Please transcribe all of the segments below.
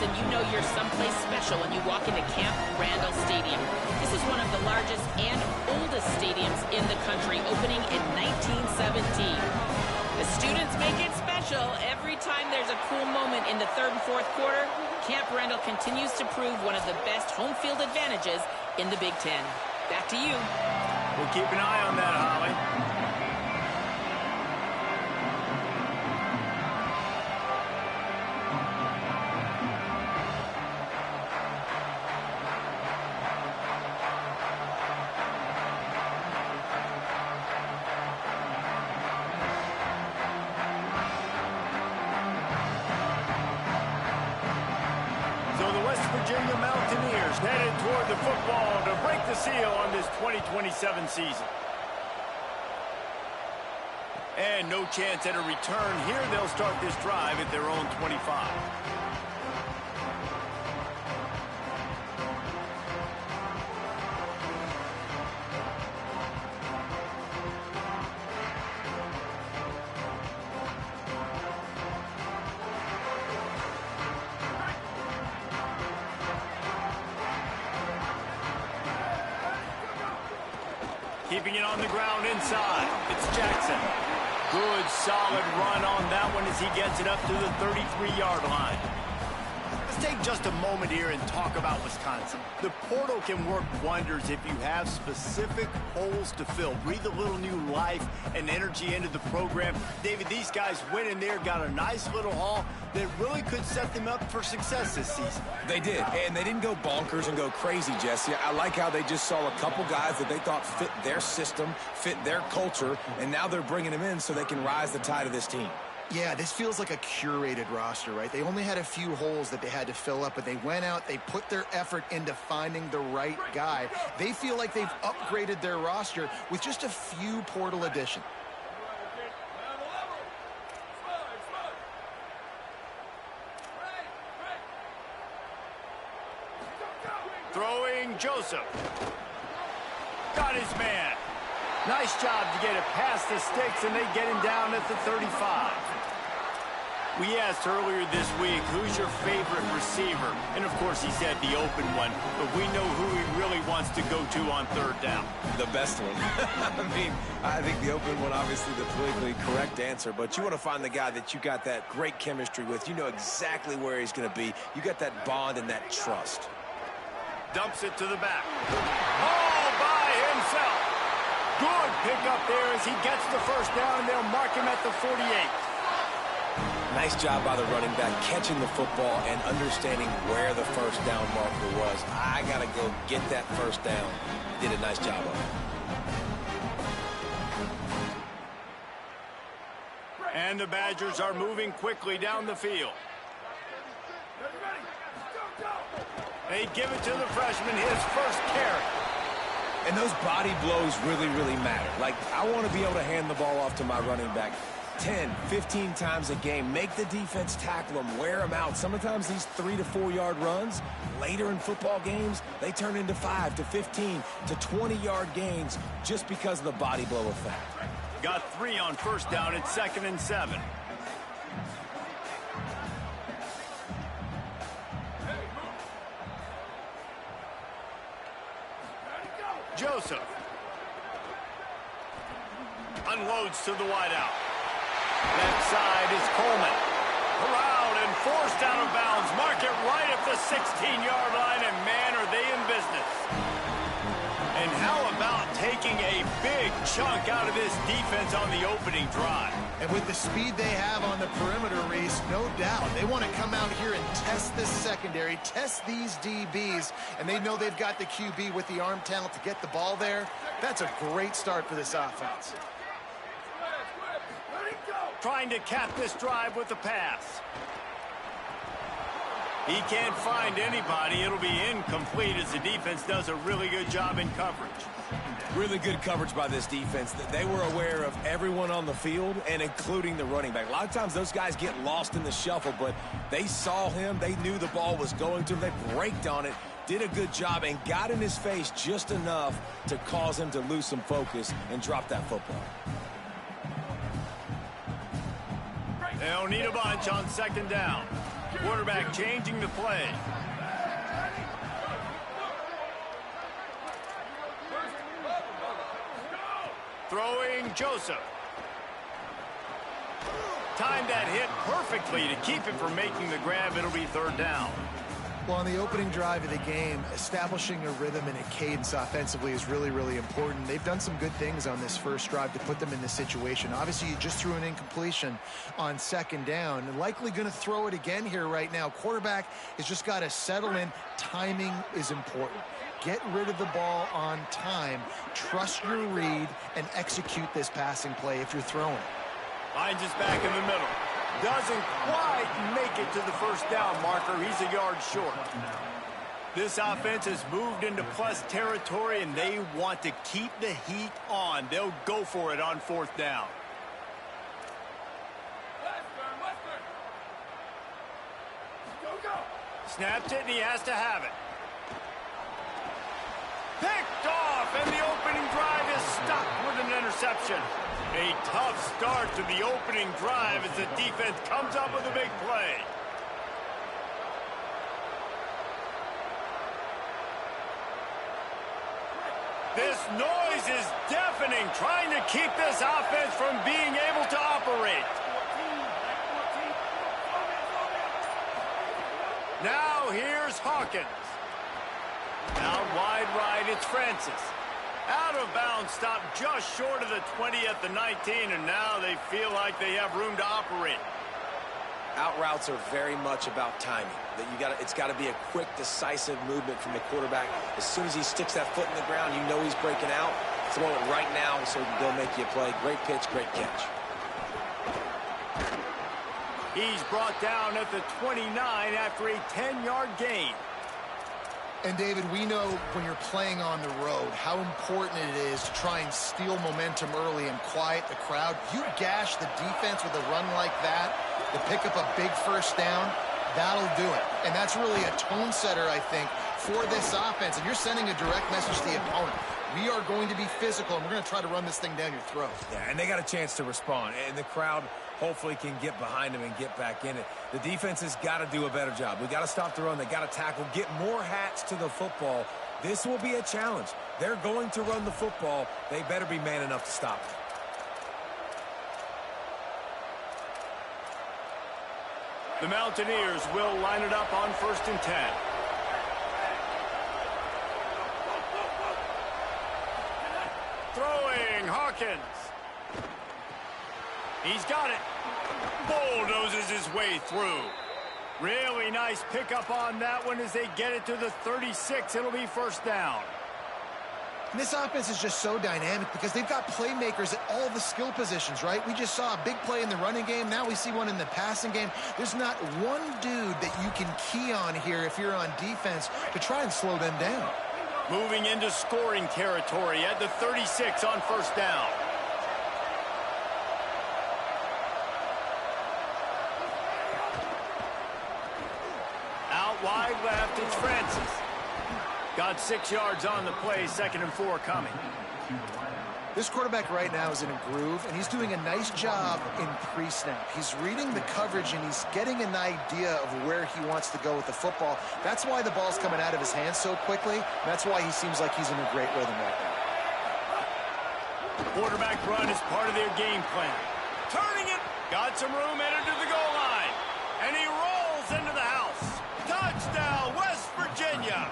Wisconsin, you know you're someplace special when you walk into Camp Randall Stadium. This is one of the largest and oldest stadiums in the country, opening in 1917. The students make it special. Every time there's a cool moment in the third and fourth quarter, Camp Randall continues to prove one of the best home field advantages in the Big Ten. Back to you. We'll keep an eye on that, Holly. Virginia Mountaineers headed toward the football to break the seal on this 2027 season. And no chance at a return here. They'll start this drive at their own 25. Keeping it on the ground inside. It's Jackson. Good, solid run on that one as he gets it up to the 33-yard line. Let's take just a moment here and talk about Wisconsin. The portal can work wonders if you have specific holes to fill. Breathe a little new life and energy into the program. David, these guys went in there, got a nice little haul that really could set them up for success this season. They did, and they didn't go bonkers and go crazy, Jesse. I like how they just saw a couple guys that they thought fit their system, fit their culture, and now they're bringing them in so they can rise the tide of this team. Yeah, this feels like a curated roster, right? They only had a few holes that they had to fill up, but they went out, they put their effort into finding the right guy. They feel like they've upgraded their roster with just a few portal additions. Throwing Joseph. Got his man. Nice job to get it past the sticks, and they get him down at the 35. We asked earlier this week, who's your favorite receiver? And, of course, he said the open one, but we know who he really wants to go to on third down. The best one. I think the open one, obviously the politically correct answer, but you want to find the guy that you got that great chemistry with. You know exactly where he's going to be. You got that bond and that trust. Dumps it to the back. All by himself. Good pickup there as he gets the first down, and they'll mark him at the 48. Nice job by the running back, catching the football and understanding where the first down marker was. I got to go get that first down. Did a nice job of it. And the Badgers are moving quickly down the field. They give it to the freshman, his first carry. And those body blows really, really matter. Like, I want to be able to hand the ball off to my running back 10, 15 times a game. Make the defense tackle them, wear them out. Sometimes these 3 to 4 yard runs, later in football games, they turn into 5 to 15 to 20-yard gains just because of the body blow effect. Got 3 on first down at 2nd and 7. Joseph unloads to the wideout. Left side is Coleman. Around and forced out of bounds. Mark it right at the 16-yard line, and man, are they in business. And how about taking a big chunk out of this defense on the opening drive? And with the speed they have on the perimeter, Reese, no doubt, they want to come out here and test this secondary, test these DBs, and they know they've got the QB with the arm talent to get the ball there. That's a great start for this offense. Trying to cap this drive with the pass. He can't find anybody. It'll be incomplete as the defense does a really good job in coverage. Really good coverage by this defense. They were aware of everyone on the field and including the running back. A lot of times those guys get lost in the shuffle, but they saw him. They knew the ball was going to him. They braked on it, did a good job, and got in his face just enough to cause him to lose some focus and drop that football. They'll need a bunch on 2nd down. Quarterback changing the play. Throwing Joseph. Timed that hit perfectly to keep him from making the grab. It'll be third down. Well, on the opening drive of the game, establishing a rhythm and a cadence offensively is really, really important. They've done some good things on this first drive to put them in this situation. Obviously, you just threw an incompletion on second down, and likely going to throw it again here right now. Quarterback has just got to settle in. Timing is important. Get rid of the ball on time. Trust your read and execute this passing play if you're throwing. Finds us back in the middle. Doesn't quite make it to the first down marker. He's a yard short. This offense has moved into plus territory, and they want to keep the heat on. They'll go for it on fourth down. Snapped it, and he has to have it. Picked off, and the opening drive is stopped with an interception. A tough start to the opening drive as the defense comes up with a big play. This noise is deafening, trying to keep this offense from being able to operate. Now here's Hawkins. Out wide right, it's Francis. Out of bounds, stopped just short of the 20 at the 19, and now they feel like they have room to operate. Out routes are very much about timing. It's got to be a quick, decisive movement from the quarterback. As soon as he sticks that foot in the ground, you know he's breaking out. Throw it right now so he can go make you a play. Great pitch, great catch. He's brought down at the 29 after a 10-yard gain. And, David, we know when you're playing on the road how important it is to try and steal momentum early and quiet the crowd. You gash the defense with a run like that to pick up a big first down, that'll do it. And that's really a tone setter, I think, for this offense. And you're sending a direct message to the opponent. We are going to be physical, and we're going to try to run this thing down your throat. Yeah, and they got a chance to respond. And the crowd hopefully can get behind them and get back in it. The defense has got to do a better job. We got to stop the run. They got to tackle, get more hats to the football. This will be a challenge. They're going to run the football. They better be man enough to stop it. The Mountaineers will line it up on 1st and 10. Throwing Hawkins. He's got it. Bulldozes his way through. Really nice pickup on that one as they get it to the 36. It'll be first down. And this offense is just so dynamic because they've got playmakers at all the skill positions, right? We just saw a big play in the running game. Now we see one in the passing game. There's not one dude that you can key on here if you're on defense to try and slow them down. Moving into scoring territory at the 36 on first down. Out wide left, it's Francis. Got 6 yards on the play, 2nd and 4 coming. This quarterback right now is in a groove, and he's doing a nice job in pre-snap. He's reading the coverage, and he's getting an idea of where he wants to go with the football. That's why the ball's coming out of his hands so quickly. That's why he seems like he's in a great rhythm right now. Quarterback run is part of their game plan. Turning it. Got some room, entered to the goal line. And he rolls into the house. Touchdown, West Virginia.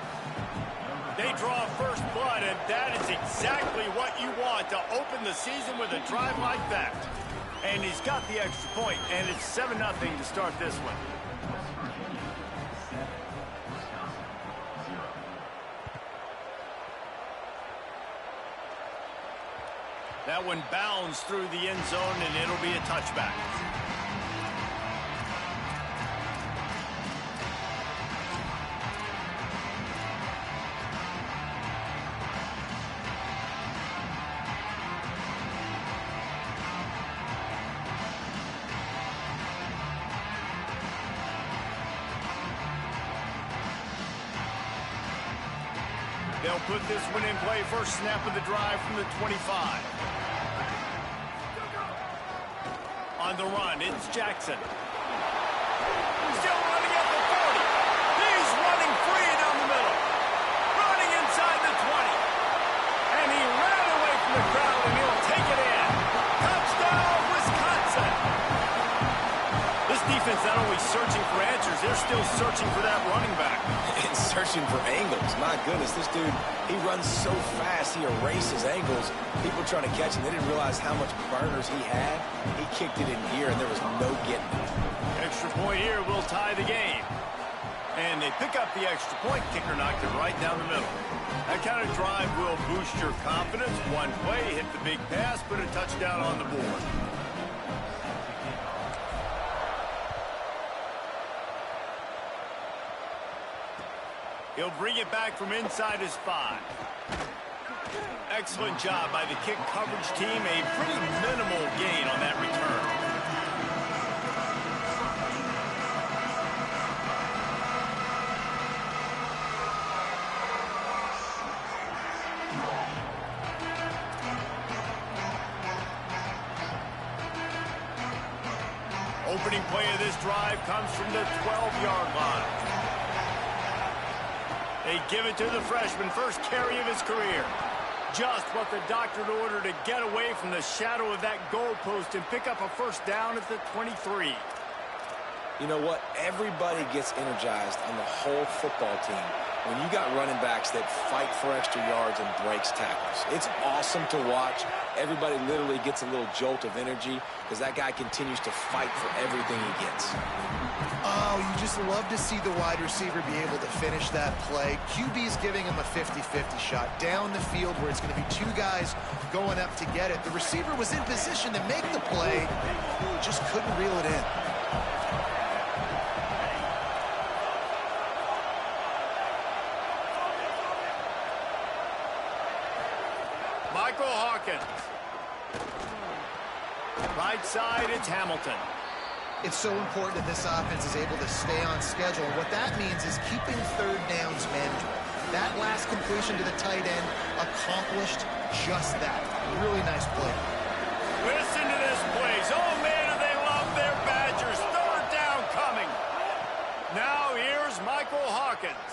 They draw first blood, and that is exactly what you want to open the season with a drive like that. And he's got the extra point, and it's 7-0 to start this one. That one bounds through the end zone, and it'll be a touchback. They'll put this one in play. First snap of the drive from the 25. On the run, it's Jackson. Still running at still searching for that running back. And searching for angles. My goodness, this dude, he runs so fast, he erases angles. People trying to catch him, they didn't realize how much burners he had. He kicked it in gear, and there was no getting it. Extra point here will tie the game. And they pick up the extra point. Kicker knocked it right down the middle. That kind of drive will boost your confidence. One play, hit the big pass, put a touchdown on the board. He'll bring it back from inside his 5. Excellent job by the kick coverage team. A pretty minimal gain on that return. Opening play of this drive comes from the 12-yard line. They give it to the freshman, first carry of his career. Just what the doctor ordered to get away from the shadow of that goalpost and pick up a first down at the 23. You know what? Everybody gets energized on the whole football team when you got running backs that fight for extra yards and breaks tackles. It's awesome to watch. Everybody literally gets a little jolt of energy because that guy continues to fight for everything he gets. Oh, you just love to see the wide receiver be able to finish that play. QB's giving him a 50-50 shot down the field where it's going to be 2 guys going up to get it. The receiver was in position to make the play, just couldn't reel it in. Right side, it's Hamilton. It's so important that this offense is able to stay on schedule. What that means is keeping third downs manageable. That last completion to the tight end accomplished just that. Really nice play. Listen to this place. Oh, man, do they love their Badgers. Third down coming. Now here's Michael Hawkins.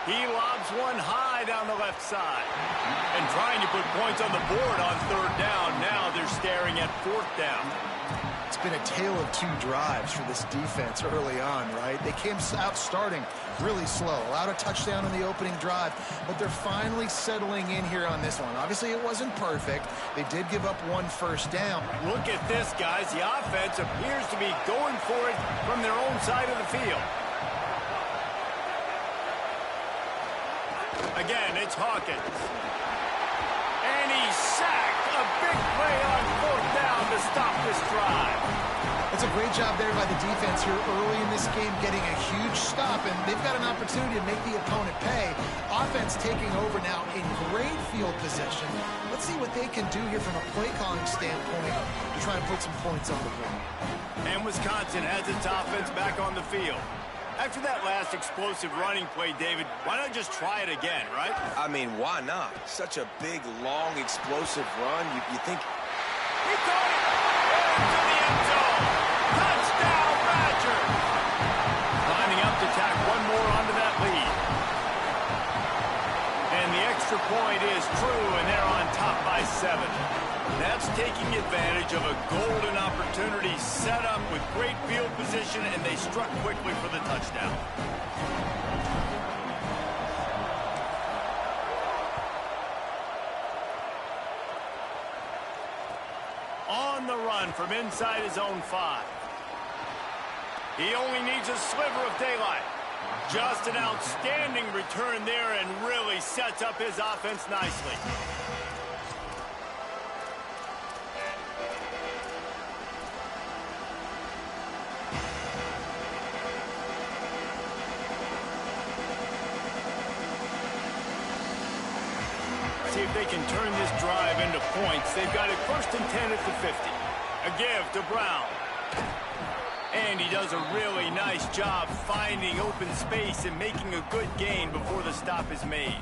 He lobs one high down the left side. And trying to put points on the board on third down. Now they're staring at fourth down. It's been a tale of 2 drives for this defense early on, right? They came out starting really slow. Allowed a touchdown on the opening drive, but they're finally settling in here on this one. Obviously, it wasn't perfect. They did give up 1 first down. Look at this, guys. The offense appears to be going for it from their own side of the field. Again, it's Hawkins. And he's sacked. A big play on fourth down to stop this drive. It's a great job there by the defense here early in this game, getting a huge stop, and they've got an opportunity to make the opponent pay. Offense taking over now in great field possession. Let's see what they can do here from a play calling standpoint to try and put some points on the board. And Wisconsin has its offense back on the field. After that last explosive running play, David, why not just try it again, right? I mean, why not? Such a big, long, explosive run. You think... He caught it! Into the end zone! Touchdown, Badgers! Lining up to tack one more onto that lead. And the extra point is true, and they're on top by 7. That's taking advantage of a golden opportunity set up with great field position, and they struck quickly for the touchdown. On the run from inside his own 5. He only needs a sliver of daylight. Just an outstanding return there and really sets up his offense nicely. See if they can turn this drive into points. They've got it first and 10 at the 50. A give to Brown. And he does a really nice job finding open space and making a good gain before the stop is made.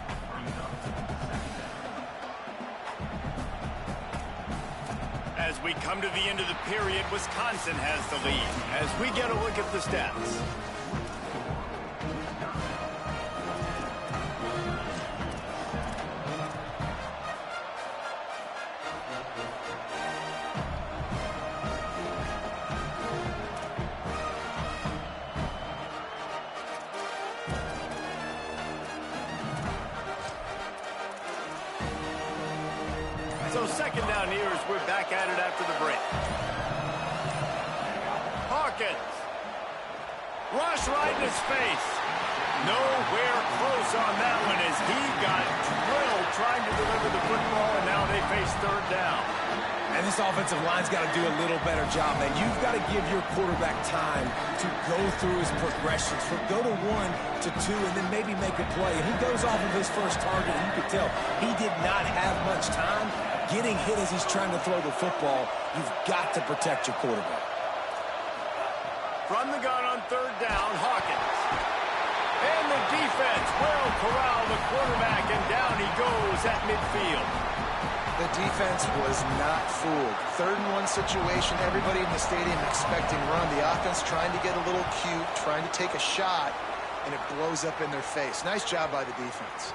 As we come to the end of the period, Wisconsin has the lead. As we get a look at the stats. second down here as we're back at it after the break. Hawkins. Rush right in his face. Nowhere close on that one as he got drilled trying to deliver the football, and now they face third down. And this offensive line's got to do a little better job, man. You've got to give your quarterback time to go through his progressions. From go to 1 to 2 and then maybe make a play. And he goes off of his first target, and you could tell he did not have much time getting hit as he's trying to throw the football. You've got to protect your quarterback. From the gun on third down, Hawkins. And the defense will corral the quarterback, and down he goes at midfield. The defense was not fooled. 3rd and 1 situation, everybody in the stadium expecting run. The offense trying to get a little cute, trying to take a shot, and it blows up in their face. Nice job by the defense.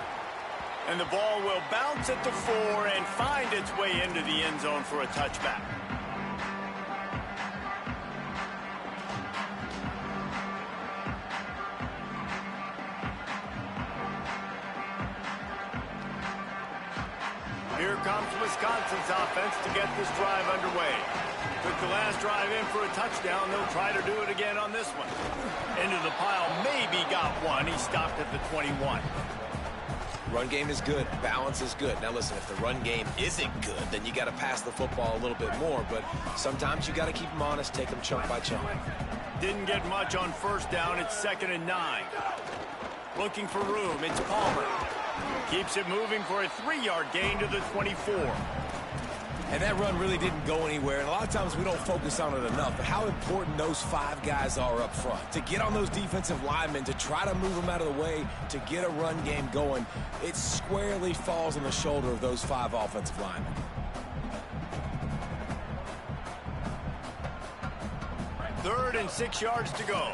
And the ball will bounce at the 4 and find its way into the end zone for a touchback. Here comes Wisconsin's offense to get this drive underway. Took the last drive in for a touchdown. They'll try to do it again on this one. Into the pile, maybe got one. He stopped at the 21. Run game is good. Balance is good. Now, listen, if the run game isn't good, then you got to pass the football a little bit more. But sometimes you got to keep them honest, take them chunk by chunk. Didn't get much on first down. It's 2nd and 9. Looking for room. It's Palmer. Keeps it moving for a 3-yard gain to the 24. And that run really didn't go anywhere. And a lot of times we don't focus on it enough. But how important those 5 guys are up front. To get on those defensive linemen, to try to move them out of the way, to get a run game going, it squarely falls on the shoulder of those 5 offensive linemen. Third and 6 yards to go.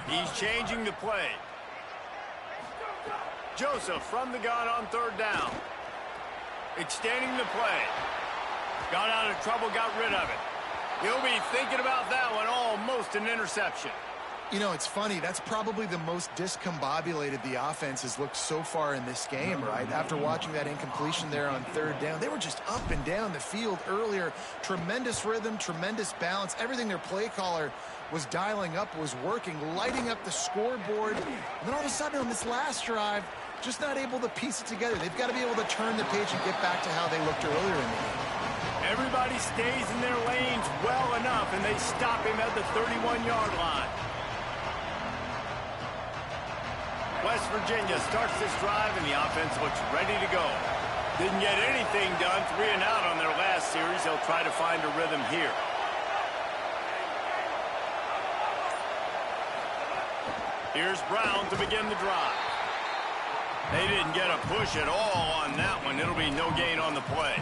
He's changing the play. Joseph from the gun on third down. Extending the play. Got out of trouble, got rid of it. He'll be thinking about that one. Almost an interception. You know, it's funny. That's probably the most discombobulated the offense has looked so far in this game, right? After watching that incompletion there on third down, they were just up and down the field earlier. Tremendous rhythm, tremendous balance. Everything their play caller was dialing up was working, lighting up the scoreboard. And then all of a sudden on this last drive, just not able to piece it together. They've got to be able to turn the page and get back to how they looked earlier in the game. Everybody stays in their lanes well enough, and they stop him at the 31-yard line. West Virginia starts this drive, and the offense looks ready to go. Didn't get anything done, 3 and out on their last series. They'll try to find a rhythm here. Here's Brown to begin the drive. They didn't get a push at all on that one. It'll be no gain on the play.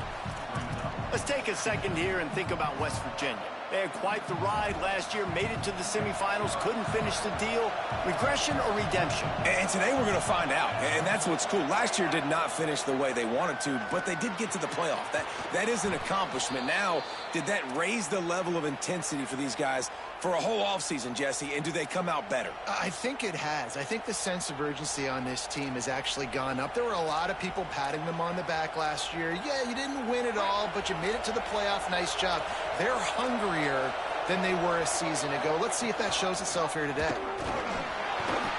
Let's take a second here and think about West Virginia. They had quite the ride last year, made it to the semifinals, couldn't finish the deal. Regression or redemption? And today we're going to find out, and that's what's cool. Last year did not finish the way they wanted to, but they did get to the playoff. That is an accomplishment. Now, did that raise the level of intensity for these guys for a whole offseason, Jesse, and do they come out better? I think it has. I think the sense of urgency on this team has actually gone up. There were a lot of people patting them on the back last year. Yeah, you didn't win it all, but you made it to the playoff. Nice job. They're hungrier than they were a season ago. Let's see if that shows itself here today.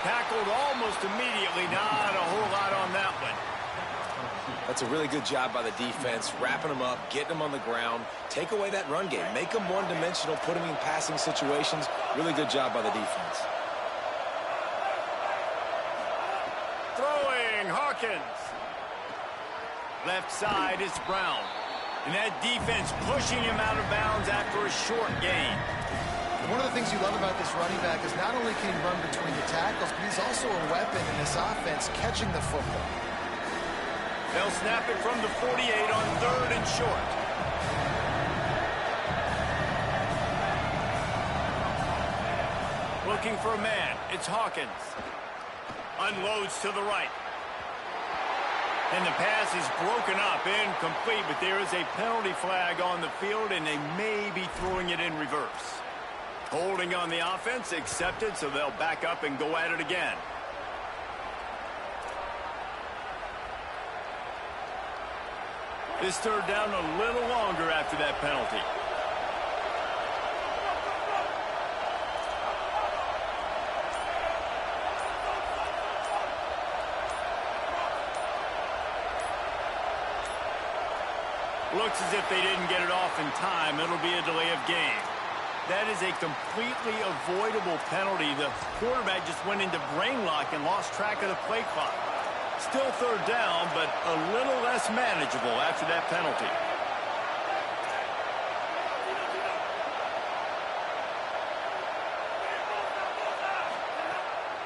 Tackled almost immediately. Not a whole lot on that one. That's a really good job by the defense, wrapping them up, getting them on the ground, take away that run game, make them one-dimensional, put them in passing situations. Really good job by the defense. Throwing, Hawkins. Left side is Brown. And that defense pushing him out of bounds after a short gain. One of the things you love about this running back is not only can he run between the tackles, but he's also a weapon in this offense catching the football. They'll snap it from the 48 on third and short. Looking for a man. It's Hawkins. Unloads to the right. And the pass is broken up, incomplete, but there is a penalty flag on the field, and they may be throwing it in reverse. Holding on the offense, accepted, so they'll back up and go at it again. This third down a little longer after that penalty. Looks as if they didn't get it off in time. It'll be a delay of game. That is a completely avoidable penalty. The quarterback just went into brain lock and lost track of the play clock. Still third down, but a little less manageable after that penalty.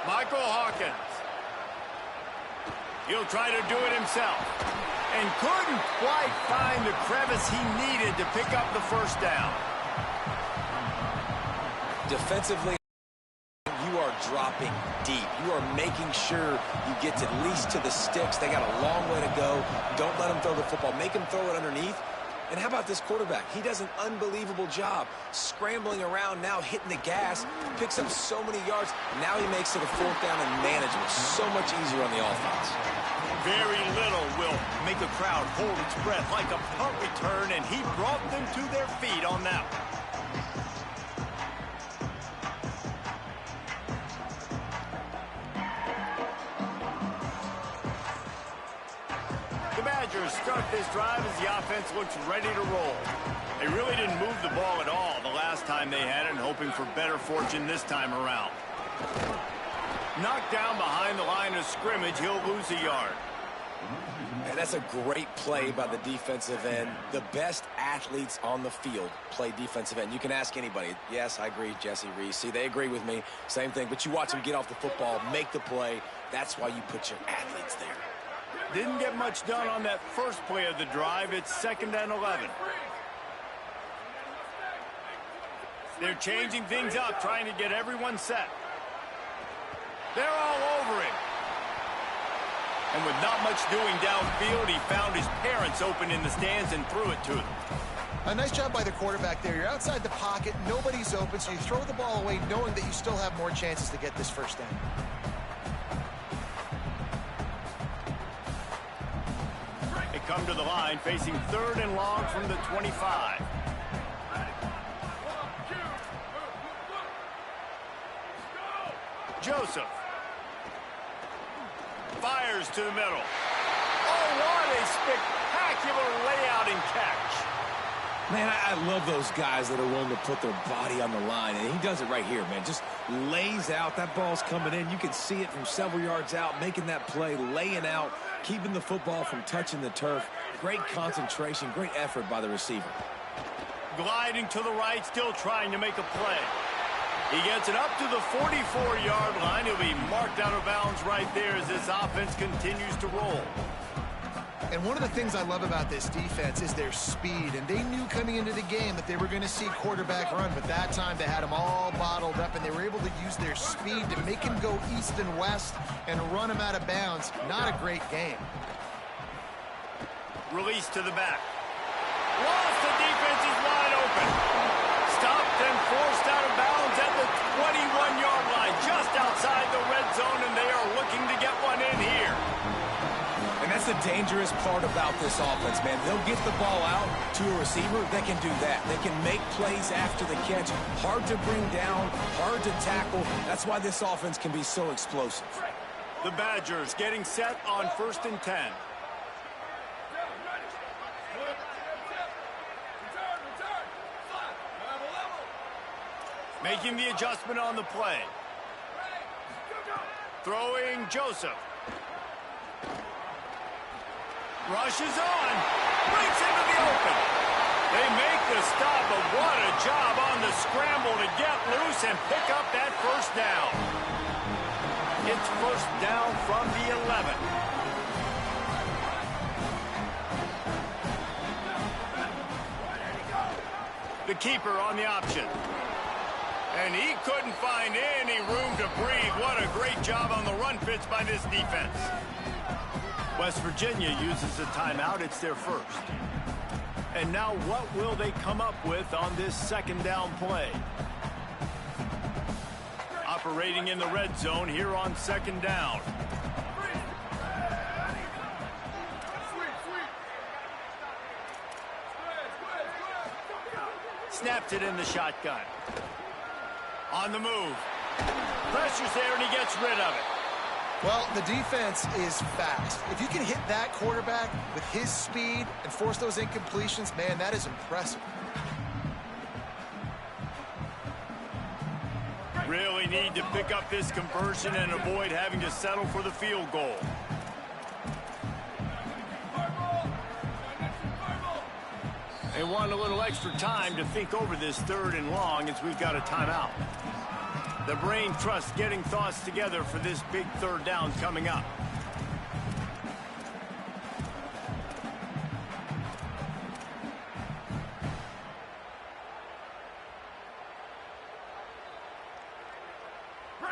Michael Hawkins. He'll try to do it himself. And couldn't quite find the crevice he needed to pick up the first down. Defensively, you are dropping deep. You are making sure you get at least to the sticks. They got a long way to go. Don't let them throw the football. Make them throw it underneath. And how about this quarterback? He does an unbelievable job scrambling around, now hitting the gas, picks up so many yards. Now he makes it a fourth down and manageable. So much easier on the offense. Very little will make a crowd hold its breath like a punt return, and he brought them to their feet on that one. The Badgers start this drive as the offense looks ready to roll. They really didn't move the ball at all the last time they had it, and hoping for better fortune this time around. Knocked down behind the line of scrimmage, he'll lose a yard. And that's a great play by the defensive end. The best athletes on the field play defensive end. You can ask anybody. Yes, I agree, Jesse Reese. See, they agree with me. Same thing. But you watch them get off the football, make the play. That's why you put your athletes there. Didn't get much done on that first play of the drive. It's 2nd and 11. They're changing things up, trying to get everyone set. They're all over him. And with not much doing downfield, he found his parents open in the stands and threw it to them. A nice job by the quarterback there. You're outside the pocket, nobody's open, so you throw the ball away knowing that you still have more chances to get this first down. They come to the line facing 3rd and long from the 25. Joseph. Fires to the middle. Oh, what a spectacular layout and catch. Man, I love those guys that are willing to put their body on the line, and he does it right here, man. Just lays out. That ball's coming in. You can see it from several yards out, making that play, laying out, keeping the football from touching the turf. Great concentration, great effort by the receiver. Gliding to the right, still trying to make a play. He gets it up to the 44-yard line. He'll be marked out of bounds right there as this offense continues to roll. And one of the things I love about this defense is their speed. And they knew coming into the game that they were going to see quarterback run. But that time they had them all bottled up, and they were able to use their speed to make him go east and west and run him out of bounds. Not a great game. Release to the back. Lost, the defense is wide open. Stopped and forced out of bounds at the 21-yard line, just outside the red zone, and they are looking to get one in here. And that's the dangerous part about this offense, man. They'll get the ball out to a receiver. They can do that. They can make plays after the catch. Hard to bring down, hard to tackle. That's why this offense can be so explosive. The Badgers getting set on 1st and 10. Making the adjustment on the play. Throwing Joseph. Rushes on. Breaks into the open. They make the stop, but what a job on the scramble to get loose and pick up that first down. It's first down from the 11. The keeper on the option. And he couldn't find any room to breathe. What a great job on the run fits by this defense. West Virginia uses a timeout. It's their first. And now what will they come up with on this 2nd down play? Operating in the red zone here on 2nd down. drops it in the shotgun. On the move. Pressure's there, and he gets rid of it. Well, the defense is fast. If you can hit that quarterback with his speed and force those incompletions, man, that is impressive. Really need to pick up this conversion and avoid having to settle for the field goal. They want a little extra time to think over this 3rd and long as we've got a timeout. The brain trust getting thoughts together for this big 3rd down coming up.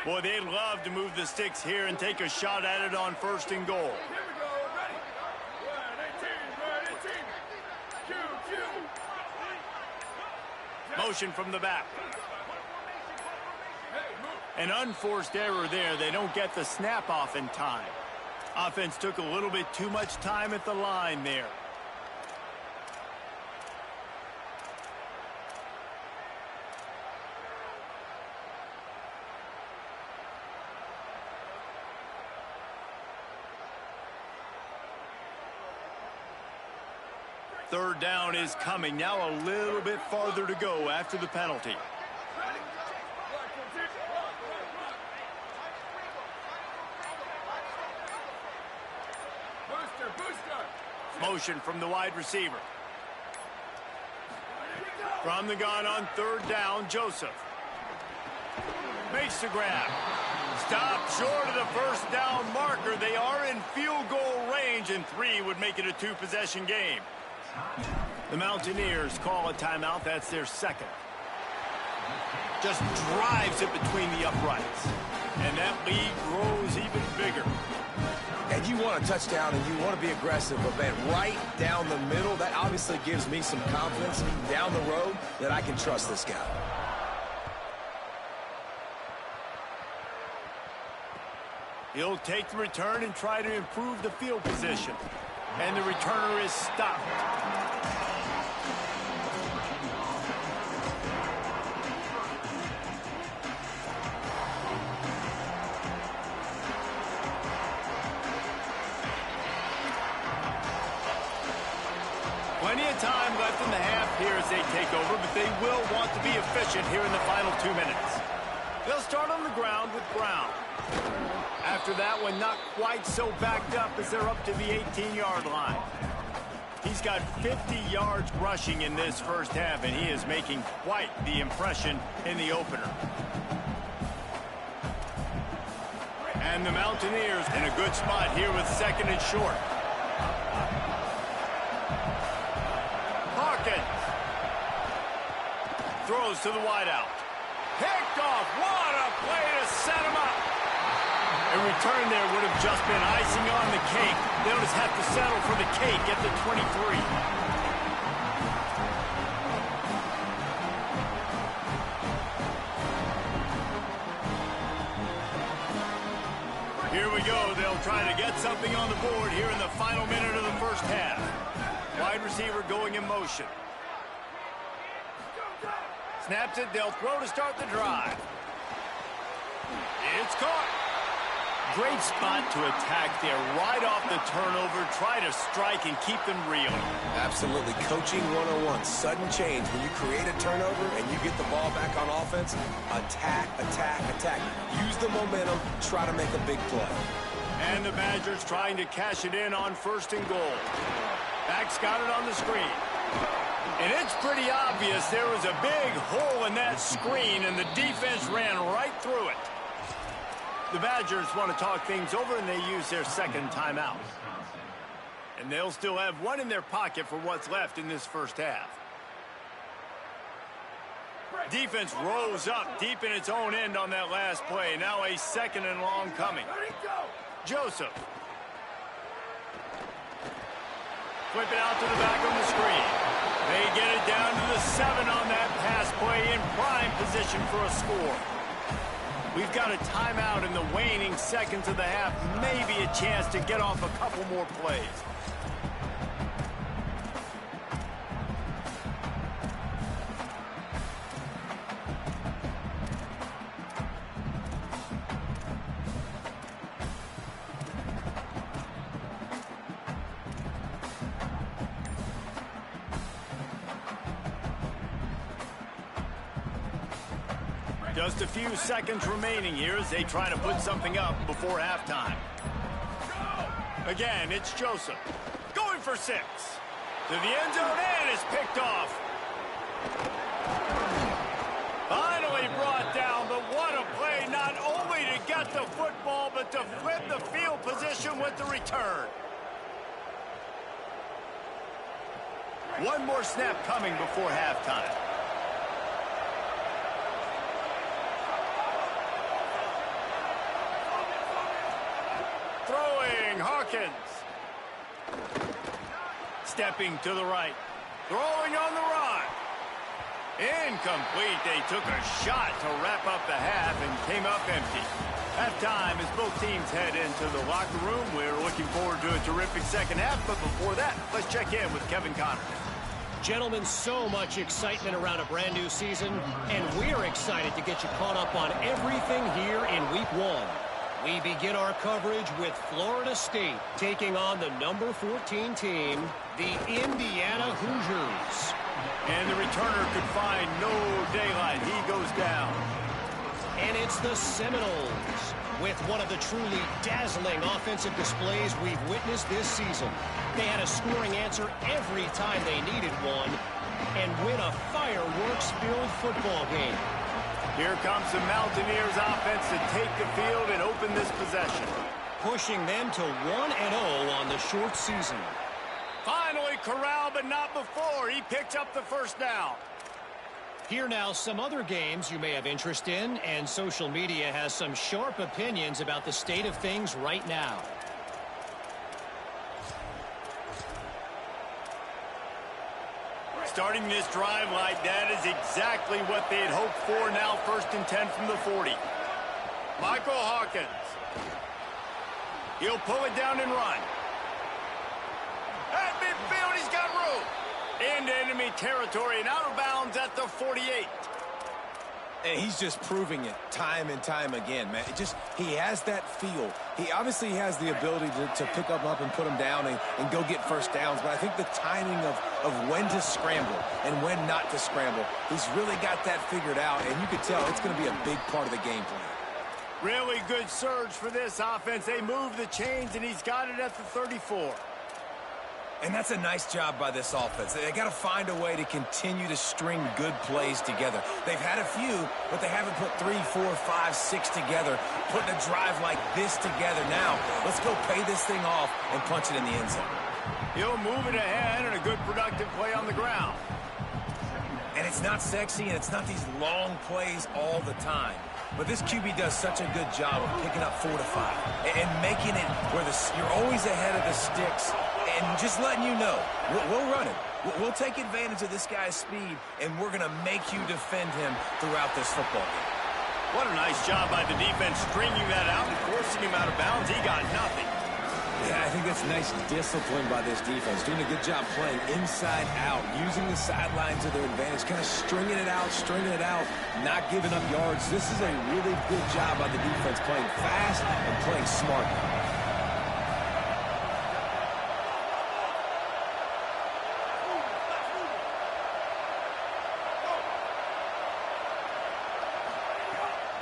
Boy, they'd love to move the sticks here and take a shot at it on 1st and goal. Motion from the back. An unforced error there. They don't get the snap off in time. Offense took a little bit too much time at the line there. Third down is coming. Now a little bit farther to go after the penalty. Motion from the wide receiver. From the gun on 3rd down, Joseph. Makes the grab. Stop short of the 1st down marker. They are in field goal range, and 3 would make it a 2-possession game. The Mountaineers call a timeout. That's their 2nd. Just drives it between the uprights. And that lead grows even bigger. And you want a touchdown and you want to be aggressive, but man, right down the middle, that obviously gives me some confidence down the road that I can trust this guy. He'll take the return and try to improve the field position. And the returner is stopped. Plenty of time left in the half here as they take over, but they will want to be efficient here in the final 2 minutes. They'll start on the ground with Brown. After that one, not quite so backed up as they're up to the 18-yard line. He's got 50 yards rushing in this 1st half, and he is making quite the impression in the opener. And the Mountaineers in a good spot here with 2nd and short. Throws to the wideout. Picked off. What a play to set him up. A return there would have just been icing on the cake. They'll just have to settle for the cake at the 23. Here we go. They'll try to get something on the board here in the final minute of the 1st half. Wide receiver going in motion. Snaps it, they'll throw to start the drive. It's caught. Great spot to attack there. Right off the turnover, try to strike and keep them reeling. Absolutely. Coaching 101. Sudden change. When you create a turnover and you get the ball back on offense, attack, attack, attack. Use the momentum, try to make a big play. And the Badgers trying to cash it in on 1st and goal. Back's got it on the screen. And it's pretty obvious there was a big hole in that screen, and the defense ran right through it. The Badgers want to talk things over, and they use their 2nd timeout. And they'll still have one in their pocket for what's left in this 1st half. Defense rose up deep in its own end on that last play. Now a 2nd and long coming. Joseph. Flip it out to the back on the screen. They get it down to the 7 on that pass play in prime position for a score. We've got a timeout in the waning seconds of the half. Maybe a chance to get off a couple more plays. Just a few seconds remaining here as they try to put something up before halftime. Again, it's Joseph. Going for 6. To the end zone, and is picked off. Finally brought down, but what a play, not only to get the football, but to flip the field position with the return. One more snap coming before halftime. Throwing, Hawkins. Stepping to the right. Throwing on the run. Incomplete. They took a shot to wrap up the half and came up empty. Halftime as both teams head into the locker room. We're looking forward to a terrific second half, but before that, let's check in with Kevin Connor. Gentlemen, so much excitement around a brand new season, and we're excited to get you caught up on everything here in Week 1. We begin our coverage with Florida State taking on the number 14 team, the Indiana Hoosiers. And the returner could find no daylight. He goes down. And it's the Seminoles with one of the truly dazzling offensive displays we've witnessed this season. They had a scoring answer every time they needed one and win a fireworks-filled football game. Here comes the Mountaineers offense to take the field and open this possession. Pushing them to 1-0 on the short season. Finally corralled, but not before. He picks up the first down. Here now, some other games you may have interest in, and social media has some sharp opinions about the state of things right now. Starting this drive like that is exactly what they had hoped for. Now 1st and 10 from the 40. Michael Hawkins. He'll pull it down and run. At midfield, he's got room. Into enemy territory and out of bounds at the 48. And he's just proving it time and time again, man. He has that feel. He obviously has the ability to pick up and put him down and go get first downs. But I think the timing of when to scramble and when not to scramble, he's really got that figured out. And you can tell it's going to be a big part of the game plan. Really good surge for this offense. They move the chains, and he's got it at the 34. And that's a nice job by this offense. They got to find a way to continue to string good plays together. They've had a few, but they haven't put 3, 4, 5, 6 together, putting a drive like this together. Now, let's go pay this thing off and punch it in the end zone. He'll move it ahead and a good productive play on the ground. And it's not sexy, and it's not these long plays all the time. But this QB does such a good job of picking up 4 to 5 and making it where you're always ahead of the sticks. And just letting you know, we'll run it. We'll take advantage of this guy's speed, and we're going to make you defend him throughout this football game. What a nice job by the defense stringing that out and forcing him out of bounds. He got nothing. Yeah, I think that's nice discipline by this defense. Doing a good job playing inside out, using the sidelines to their advantage, kind of stringing it out, not giving up yards. This is a really good job by the defense playing fast and playing smart.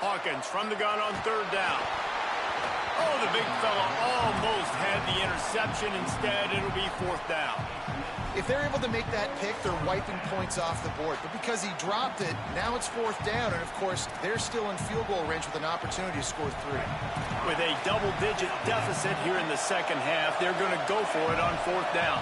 Hawkins from the gun on 3rd down. Oh, the big fella almost had the interception. Instead, it'll be 4th down. If they're able to make that pick, they're wiping points off the board. But because he dropped it, now it's 4th down. And, of course, they're still in field goal range with an opportunity to score 3. With a double-digit deficit here in the second half, they're going to go for it on 4th down.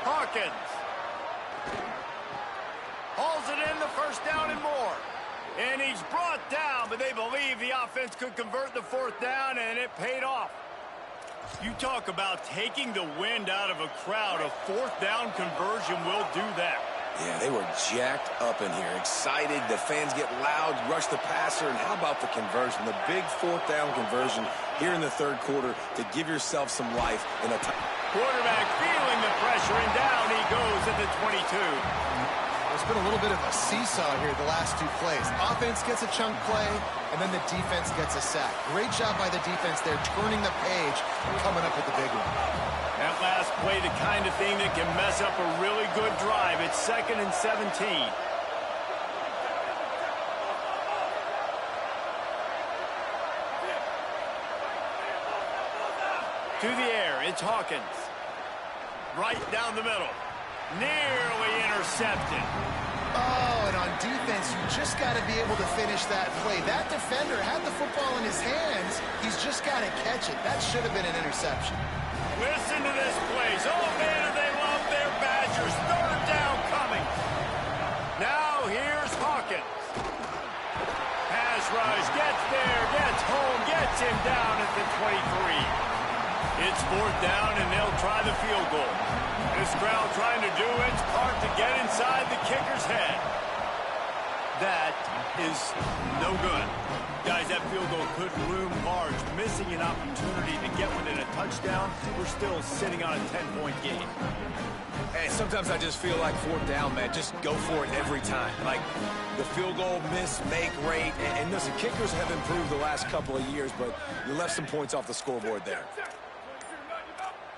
Hawkins hauls it in, the 1st down and more. And he's brought down, but they believe the offense could convert the 4th down, and it paid off. You talk about taking the wind out of a crowd. A 4th down conversion will do that. Yeah, they were jacked up in here, excited. The fans get loud, rush the passer, and how about the conversion? The big 4th down conversion here in the 3rd quarter to give yourself some life in a time. Quarterback feeling the pressure, and down he goes at the 22. There's been a little bit of a seesaw here the last two plays. Offense gets a chunk play, and then the defense gets a sack. Great job by the defense there, turning the page and coming up with the big one. That last play, the kind of thing that can mess up a really good drive. It's 2nd and 17. To the air, it's Hawkins. Right down the middle. Nearly intercepted. Oh, and on defense, you just got to be able to finish that play. That defender had the football in his hands. He's just got to catch it. That should have been an interception. Listen to this place. Oh, man, do they love their Badgers. 3rd down coming. Now here's Hawkins. Pass rush, gets there, gets home, gets him down at the 23. It's 4th down, and they'll try the field goal. This crowd trying to do its part to get inside the kicker's head. That is no good. Guys, that field goal could loom large. Missing an opportunity to get within a touchdown. We're still sitting on a 10-point game. Hey, sometimes I just feel like 4th down, man. Just go for it every time. Like the field goal miss-make rate. And listen, kickers have improved the last couple of years, but you left some points off the scoreboard there.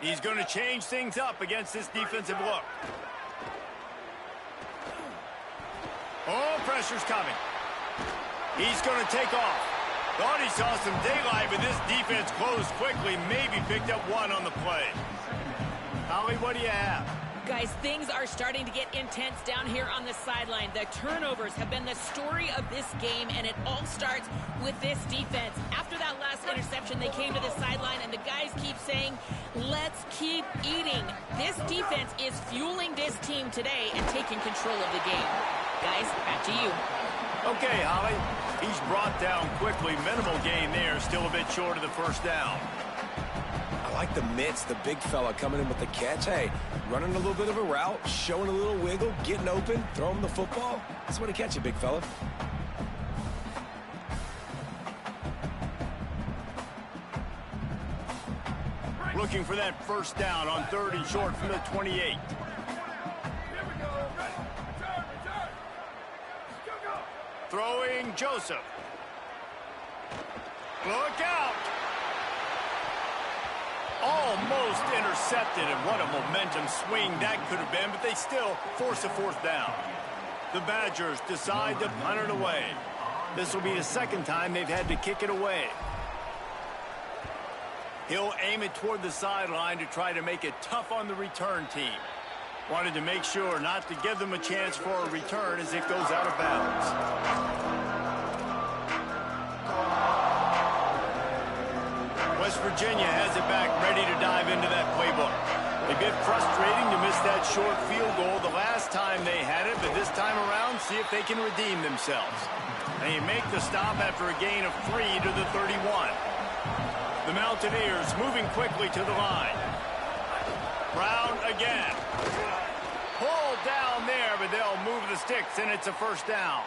He's going to change things up against this defensive look. Oh, pressure's coming. He's going to take off. Thought he saw some daylight, but this defense closed quickly. Maybe picked up one on the play. Holly, what do you have? Guys, things are starting to get intense down here on the sideline. The turnovers have been the story of this game, and it all starts with this defense. After that last interception, they came to the sideline, and the guys keep saying, let's keep eating. This defense is fueling this team today and taking control of the game. Guys, back to you. Okay, Holly. He's brought down quickly. Minimal gain there. Still a bit short of the 1st down. I like the mitts, the big fella coming in with the catch. Hey, running a little bit of a route, showing a little wiggle, getting open, throwing the football. That's the way to catch it, big fella. Looking for that 1st down on 3rd and short from the 28. Throwing Joseph. Look out! Almost intercepted, and what a momentum swing that could have been, but they still force a 4th down. The Badgers decide to punt it away. This will be the 2nd time they've had to kick it away. He'll aim it toward the sideline to try to make it tough on the return team. Wanted to make sure not to give them a chance for a return as it goes out of bounds. West Virginia has it back, ready to dive into that playbook. A bit frustrating to miss that short field goal the last time they had it, but this time around, see if they can redeem themselves. They make the stop after a gain of 3 to the 31. The Mountaineers moving quickly to the line. Brown again. Pulled down there, but they'll move the sticks, and it's a 1st down.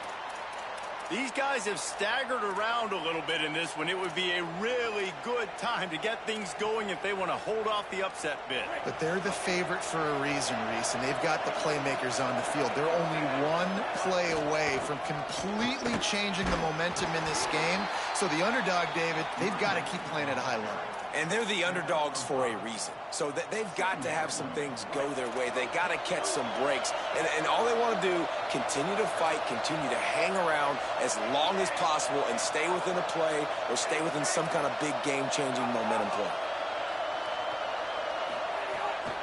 These guys have staggered around a little bit in this one. It would be a really good time to get things going if they want to hold off the upset bid. But they're the favorite for a reason, Reese, and they've got the playmakers on the field. They're only one play away from completely changing the momentum in this game. So the underdog, David, they've got to keep playing at a high level. And they're the underdogs for a reason. So they've got to have some things go their way. They got to catch some breaks. And all they want to do, continue to fight, continue to hang around as long as possible and stay within a play or stay within some kind of big game-changing momentum play.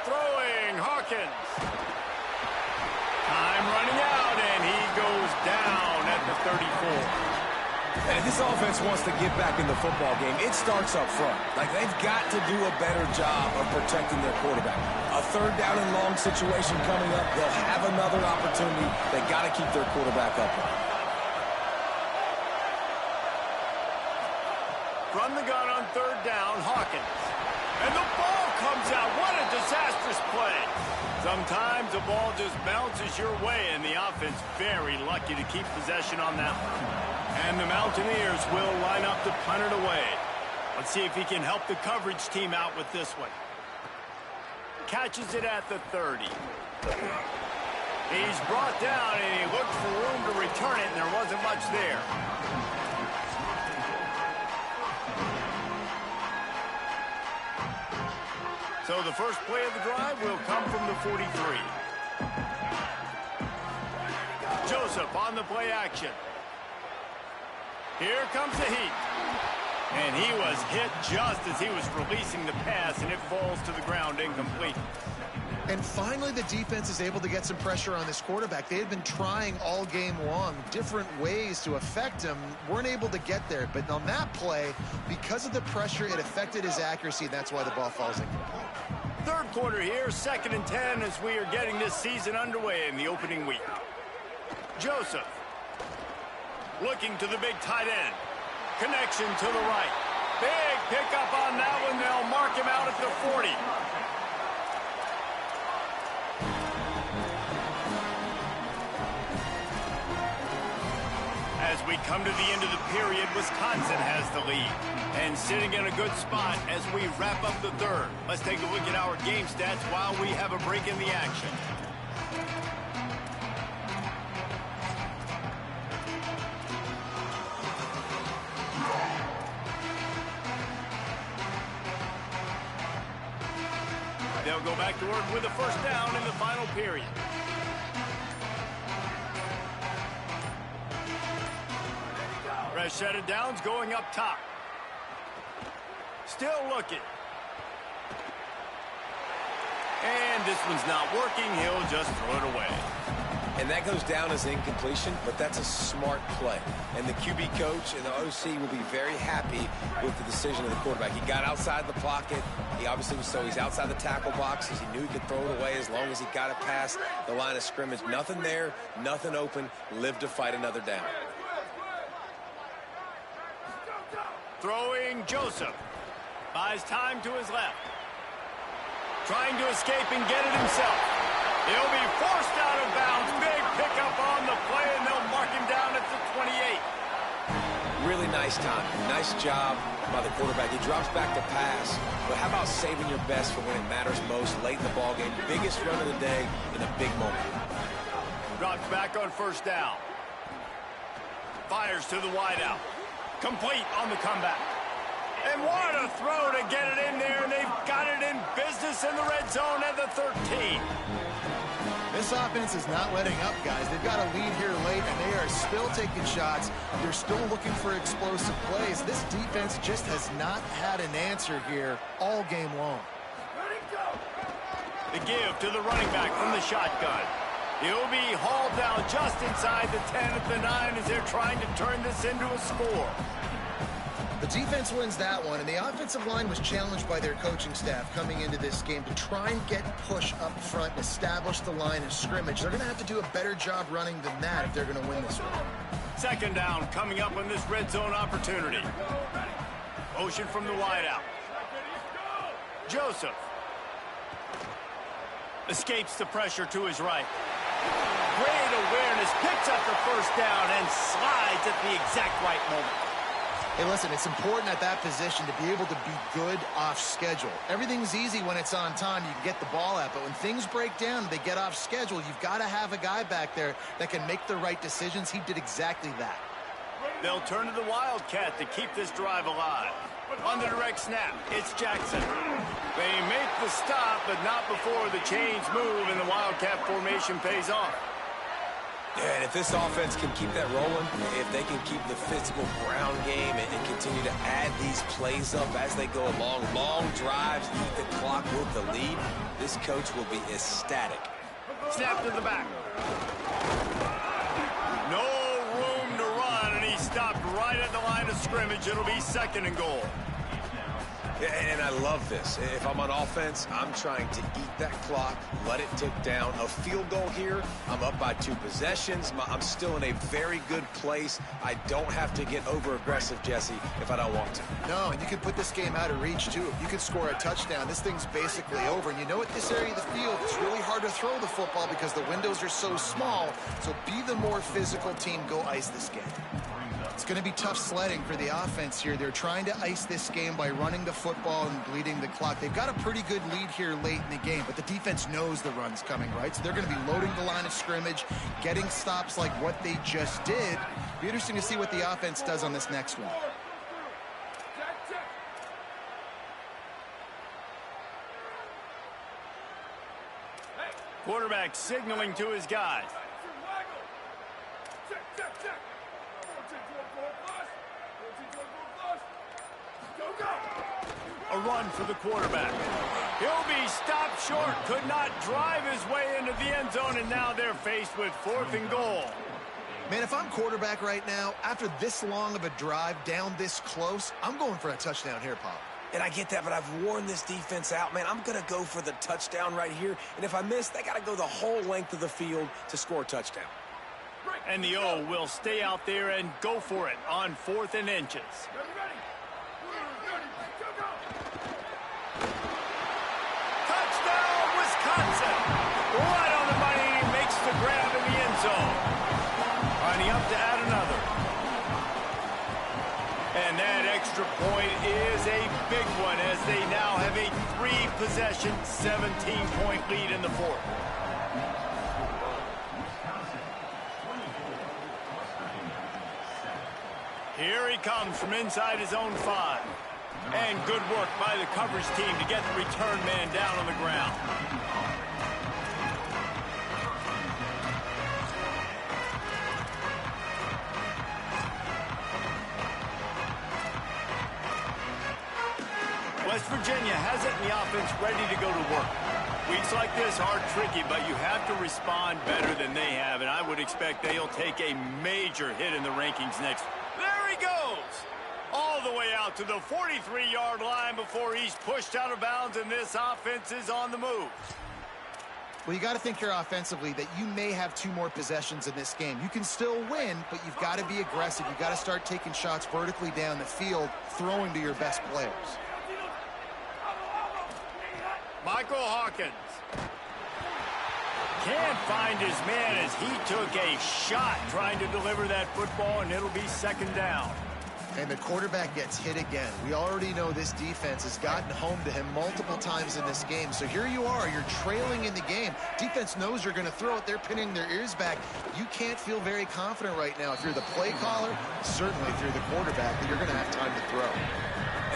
Throwing Hawkins. Time running out, and he goes down at the 34. And this offense wants to get back in the football game. It starts up front. Like, they've got to do a better job of protecting their quarterback. A 3rd down and long situation coming up. They'll have another opportunity. They got to keep their quarterback up. From the gun on 3rd down, Hawkins. And the ball comes out. What a disastrous play. Sometimes the ball just bounces your way, and the offense very lucky to keep possession on that one. And the Mountaineers will line up to punt it away. Let's see if he can help the coverage team out with this one. Catches it at the 30. He's brought down, and he looked for room to return it, and there wasn't much there. So the first play of the drive will come from the 43. Joseph on the play action. Here comes the heat. And he was hit just as he was releasing the pass, and it falls to the ground incomplete. And finally, the defense is able to get some pressure on this quarterback. They had been trying all game long, different ways to affect him, weren't able to get there. But on that play, because of the pressure, it affected his accuracy, and that's why the ball falls incomplete. Third quarter here, 2nd and 10 as we are getting this season underway in the opening week. Joseph looking to the big tight end. Connection to the right. Big pickup on that one. They'll mark him out at the 40. As we come to the end of the period, Wisconsin has the lead. And sitting in a good spot as we wrap up the third. Let's take a look at our game stats while we have a break in the action. They'll go back to work with a first down in the final period. Fresh set of downs going up top. Still looking. And this one's not working. He'll just throw it away. And that goes down as incompletion, but that's a smart play. And the QB coach and the OC will be very happy with the decision of the quarterback. He got outside the pocket. He obviously was so he's outside the tackle boxes. He knew he could throw it away as long as he got it past the line of scrimmage. Nothing there, nothing open. Live to fight another down. Throwing Joseph. Buys time to his left. Trying to escape and get it himself. He'll be forced out of bounds. Big pickup on the play, and they'll mark him down at the 28. Really nice time. Nice job by the quarterback. He drops back to pass. But how about saving your best for when it matters most late in the ballgame? Biggest run of the day in a big moment. Drops back on first down. Fires to the wideout. Complete on the comeback. And what a throw to get it in there, and they've got it in business in the red zone at the 13. This offense is not letting up, guys. They've got a lead here late, and they are still taking shots. They're still looking for explosive plays. This defense just has not had an answer here all game long. The give to the running back from the shotgun. He'll be hauled down just inside the 10 at the 9 as they're trying to turn this into a score. The defense wins that one, and the offensive line was challenged by their coaching staff coming into this game to try and get push up front and establish the line of scrimmage. They're going to have to do a better job running than that if they're going to win this one. Second down coming up on this red zone opportunity. Motion from the wideout. Joseph. Escapes the pressure to his right. Great awareness, picks up the first down, and slides at the exact right moment. Hey, listen, it's important at that position to be able to be good off schedule. Everything's easy when it's on time. You can get the ball out, but when things break down and they get off schedule, you've got to have a guy back there that can make the right decisions. He did exactly that. They'll turn to the Wildcat to keep this drive alive. On the direct snap, it's Jackson. They make the stop, but not before the chains move and the Wildcat formation pays off. Yeah, and if this offense can keep that rolling, if they can keep the physical ground game and continue to add these plays up as they go along, long drives, eat the clock with the lead, this coach will be ecstatic. Snap to the back. No room to run, and he stopped right at the line of scrimmage. It'll be 2nd and goal. And I love this. If I'm on offense, I'm trying to eat that clock, let it tick down. A field goal here, I'm up by 2 possessions. I'm still in a very good place. I don't have to get over-aggressive, Jesse, if I don't want to. No, and you can put this game out of reach, too. If you can score a touchdown, this thing's basically over. And you know, at this area of the field, it's really hard to throw the football because the windows are so small. So be the more physical team. Go ice this game. It's going to be tough sledding for the offense here. They're trying to ice this game by running the football and bleeding the clock. They've got a pretty good lead here late in the game, but the defense knows the run's coming, right? So they're going to be loading the line of scrimmage, getting stops like what they just did. Be interesting to see what the offense does on this next one. Quarterback signaling to his guys. A run for the quarterback. He'll be stopped short. Could not drive his way into the end zone, and now they're faced with 4th and goal. Man, if I'm quarterback right now, after this long of a drive down this close, I'm going for a touchdown here, Paul. And I get that, but I've worn this defense out, man. I'm going to go for the touchdown right here. And if I miss, they got to go the whole length of the field to score a touchdown. And the O will stay out there and go for it on 4th and inches. Touchdown, Wisconsin! Right on the money, he makes the grab in the end zone. Lining up to add another. And that extra point is a big one as they now have a 3-possession, 17-point lead in the 4th. Here he comes from inside his own 5. And good work by the coverage team to get the return man down on the ground. West Virginia has it in the offense ready to go to work. Weeks like this are tricky, but you have to respond better than they have, and I would expect they'll take a major hit in the rankings next. There he goes! All the way out to the 43-yard line before he's pushed out of bounds, and this offense is on the move. Well, you got to think here offensively that you may have 2 more possessions in this game. You can still win, but you've got to be aggressive. You've got to start taking shots vertically down the field, throwing to your best players. Michael Hawkins can't find his man as he took a shot trying to deliver that football, and it'll be 2nd down. And the quarterback gets hit again. We already know this defense has gotten home to him multiple times in this game. So here you are, you're trailing in the game. Defense knows you're going to throw it. They're pinning their ears back. You can't feel very confident right now if you're the play caller, certainly if you're the quarterback, that you're going to have time to throw.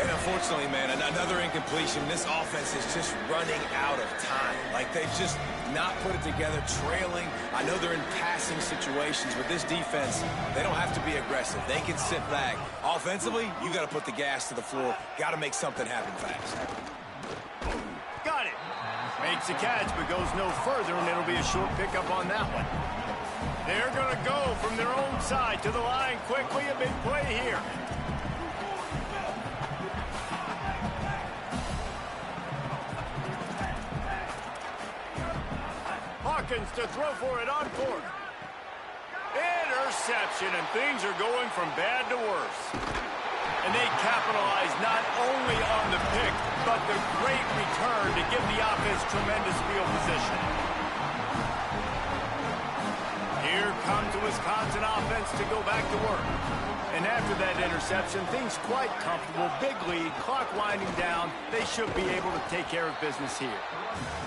And unfortunately, man, another incompletion. This offense is just running out of time. Like, they've just not put it together, trailing. I know they're in passing situations, but this defense, they don't have to be aggressive. They can sit back. Offensively, you got to put the gas to the floor. Got to make something happen fast. Got it. Makes the catch, but goes no further, and it'll be a short pickup on that one. They're going to go from their own side to the line quickly. A big play here. Hawkins to throw for it on 4th. Interception, and things are going from bad to worse. And they capitalize not only on the pick, but the great return to give the offense tremendous field position. Here comes the Wisconsin offense to go back to work. And after that interception, things quite comfortable. Big lead, clock winding down. They should be able to take care of business here.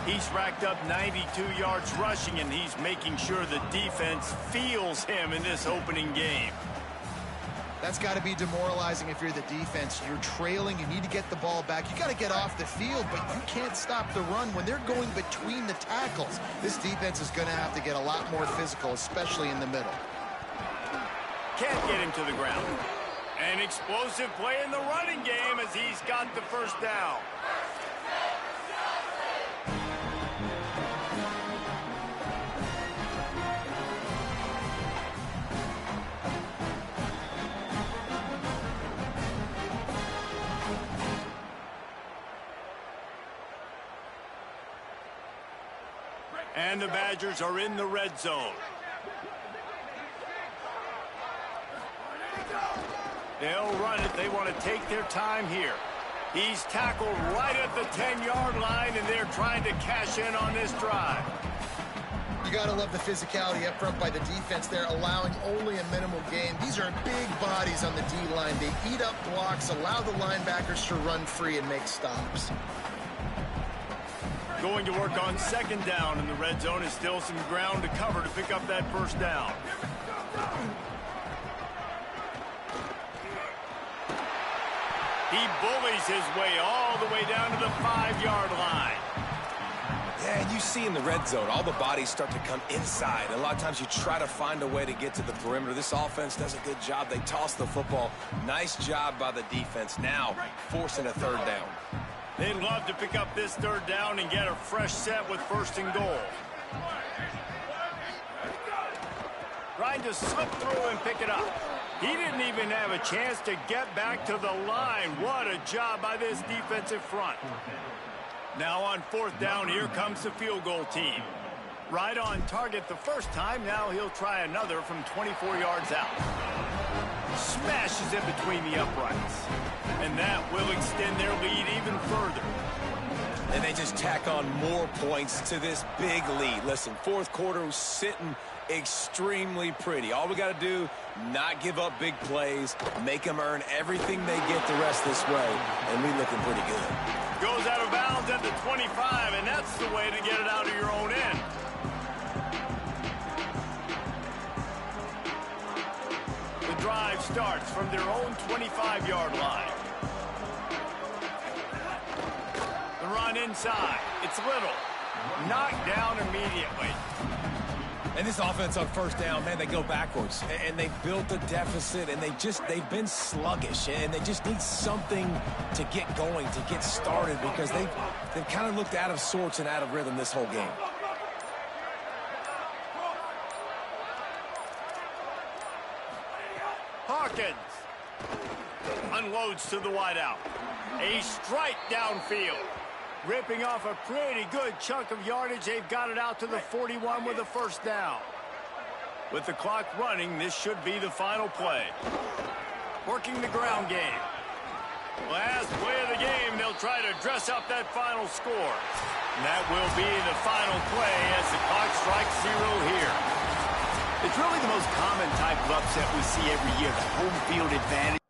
He's racked up 92 yards rushing, and he's making sure the defense feels him in this opening game. That's got to be demoralizing if you're the defense. You're trailing. You need to get the ball back. You got to get off the field, but you can't stop the run when they're going between the tackles. This defense is going to have to get a lot more physical, especially in the middle. Can't get him to the ground. An explosive play in the running game as he's got the 1st down. And the Badgers are in the red zone. They'll run it. They want to take their time here. He's tackled right at the 10-yard line, and they're trying to cash in on this drive. You got to love the physicality up front by the defense there, allowing only a minimal gain. These are big bodies on the D-line. They eat up blocks, allow the linebackers to run free and make stops. Going to work on second down in the red zone is still some ground to cover to pick up that first down. He bullies his way all the way down to the 5-yard line. Yeah, and you see in the red zone, all the bodies start to come inside. A lot of times you try to find a way to get to the perimeter. This offense does a good job. They toss the football. Nice job by the defense. Now forcing a third down. They'd love to pick up this third down and get a fresh set with first and goal. Trying to slip through and pick it up. He didn't even have a chance to get back to the line. What a job by this defensive front. Now on fourth down, here comes the field goal team. Right on target the first time. Now he'll try another from 24 yards out. Smashes it between the uprights. And that will extend their lead even further. And they just tack on more points to this big lead. Listen, fourth quarter was sitting extremely pretty. All we got to do, not give up big plays, make them earn everything they get the rest this way, and we looking pretty good. Goes out of bounds at the 25, and that's the way to get it out of your own end. The drive starts from their own 25-yard line. The run inside. It's Little. Knocked down immediately. And this offense on first down, man, they go backwards. And they built a deficit, and they've been sluggish. And they just need something to get going, to get started, because they've kind of looked out of sorts and out of rhythm this whole game. Hawkins unloads to the wideout. A strike downfield. Ripping off a pretty good chunk of yardage. They've got it out to the 41 with a first down. With the clock running, this should be the final play. Working the ground game. Last play of the game, they'll try to dress up that final score. And that will be the final play as the clock strikes 0 here. It's really the most common type of upset we see every year, the home field advantage.